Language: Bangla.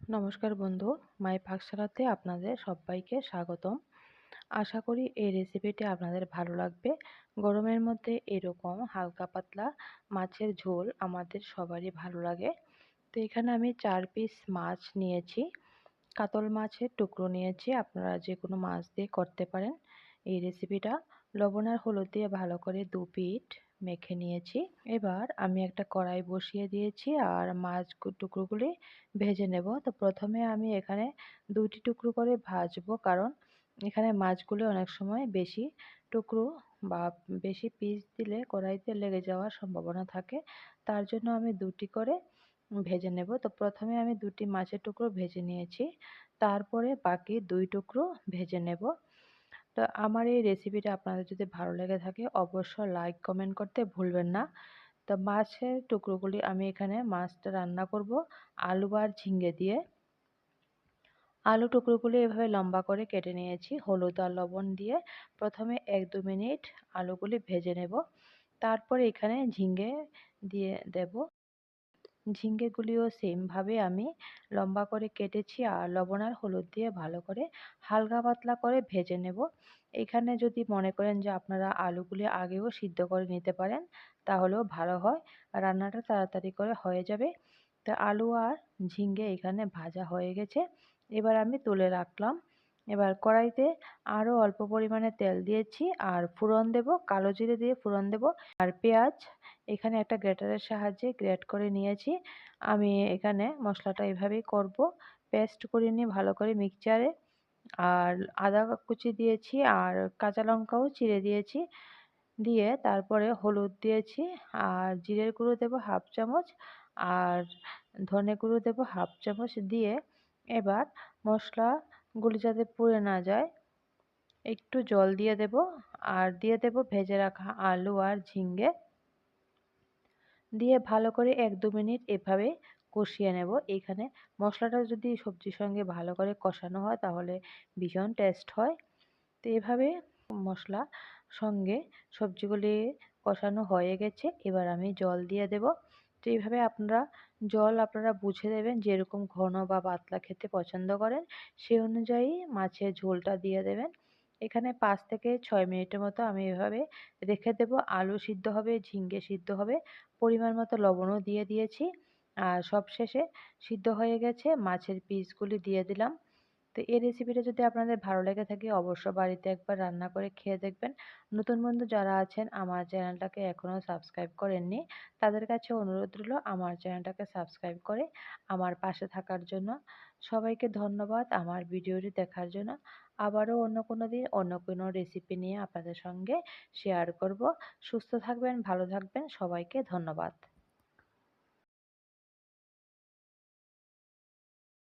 নমস্কার বন্ধু, মাই পাকশালাতে আপনাদের সবাইকে স্বাগতম। আশা করি এই রেসিপিটি আপনাদের ভালো লাগবে। গরমের মধ্যে এরকম হালকা পাতলা মাছের ঝোল আমাদের সবারই ভালো লাগে। তো এখানে আমি 4 পিস মাছ নিয়েছি, কাতল মাছের টুকরো নিয়েছি। আপনারা যে কোনো মাছ দিয়ে করতে পারেন এই রেসিপিটা। লবণ আর হলুদ দিয়ে ভালো করে 2 পিঠ মেখে নিয়েছি। এবার আমি একটা কড়াই বসিয়ে দিয়েছি আর মাছ টুকরোগুলি ভেজে নেব। তো প্রথমে আমি এখানে 2টি টুকরো করে ভাজবো, কারণ এখানে মাছগুলো অনেক সময় বেশি টুকরো বা বেশি পিস দিলে কড়াইতে লেগে যাওয়ার সম্ভাবনা থাকে। তার জন্য আমি 2টি করে ভেজে নেব। তো প্রথমে আমি 2টি মাছের টুকরো ভেজে নিয়েছি, তারপরে বাকি 2 টুকরো ভেজে নেব। তো আমার এই রেসিপিটা আপনাদের যদি ভালো লেগে থাকে অবশ্যই লাইক কমেন্ট করতে ভুলবেন না। তো মাছের টুকরোগুলি আমি এখানে মাছটা রান্না করব আলু আর ঝিঙ্গে দিয়ে। আলু টুকরোগুলি এভাবে লম্বা করে কেটে নিয়েছি হলুদ আর লবণ দিয়ে। প্রথমে 1-2 মিনিট আলুগুলি ভেজে নেব, তারপরে এখানে ঝিঙ্গে দিয়ে দেব। ঝিঙ্গেগুলিও সেমভাবে আমি লম্বা করে কেটেছি আর লবণ আর হলুদ দিয়ে ভালো করে হালকা পাতলা করে ভেজে নেব। এখানে যদি মনে করেন যে আপনারা আলুগুলি আগেও সিদ্ধ করে নিতে পারেন তাহলেও ভালো হয়, রান্নাটা তাড়াতাড়ি করে হয়ে যাবে। তো আলু আর ঝিঙ্গে এখানে ভাজা হয়ে গেছে, এবার আমি তুলে রাখলাম। এবার কড়াইতে আরও অল্প পরিমাণে তেল দিয়েছি আর ফোড়ন দেব, কালো জিরে দিয়ে ফোড়ন দেব। আর পেঁয়াজ এখানে একটা গ্রেটারের সাহায্যে গ্রেট করে নিয়েছি। আমি এখানে মশলাটা এভাবেই করব, পেস্ট করে নিয়ে ভালো করে মিক্সচারে। আর আদা কুচি দিয়েছি আর কাঁচা লঙ্কাও চিড়ে দিয়েছি, দিয়ে তারপরে হলুদ দিয়েছি আর জিরের গুঁড়ো দেব 1/2 চামচ আর ধনে গুঁড়ো দেব 1/2 চামচ দিয়ে এবার মশলাগুলি যাতে পুড়ে না যায় একটু জল দিয়ে দেব আর দিয়ে দেব ভেজে রাখা আলু আর ঝিঙ্গে দিয়ে ভালো করে 1-2 মিনিট এভাবে কষিয়ে নেব। এখানে মশলাটা যদি সবজির সঙ্গে ভালো করে কষানো হয় তাহলে ভীষণ টেস্ট হয়। তো এভাবে মশলা সঙ্গে সবজিগুলি কষানো হয়ে গেছে, এবার আমি জল দিয়ে দেব। তো এইভাবে আপনারা বুঝে দেবেন যেরকম ঘন বা পাতলা খেতে পছন্দ করেন সেই অনুযায়ী মাছের ঝোলটা দিয়ে দেবেন। এখানে 5 থেকে 6 মিনিটের মতো আমি এভাবে রেখে দেব। আলু সিদ্ধ হবে, ঝিঙ্গে সিদ্ধ হবে, পরিমাণ মতো লবণও দিয়ে দিয়েছি। আর সবশেষে সিদ্ধ হয়ে গেছে, মাছের পিসগুলি দিয়ে দিলাম। তো এই রেসিপিটা যদি আপনাদের ভালো লেগে থাকে অবশ্যই বাড়িতে একবার রান্না করে খেয়ে দেখবেন। নতুন বন্ধু যারা আছেন আমার চ্যানেলটাকে এখনও সাবস্ক্রাইব করেননি তাদের কাছে অনুরোধ রইল আমার চ্যানেলটাকে সাবস্ক্রাইব করে আমার পাশে থাকার জন্য। সবাইকে ধন্যবাদ আমার ভিডিওটি দেখার জন্য। আবারও অন্য কোনো দিন অন্য কোনো রেসিপি নিয়ে আপনাদের সঙ্গে শেয়ার করব। সুস্থ থাকবেন, ভালো থাকবেন, সবাইকে ধন্যবাদ।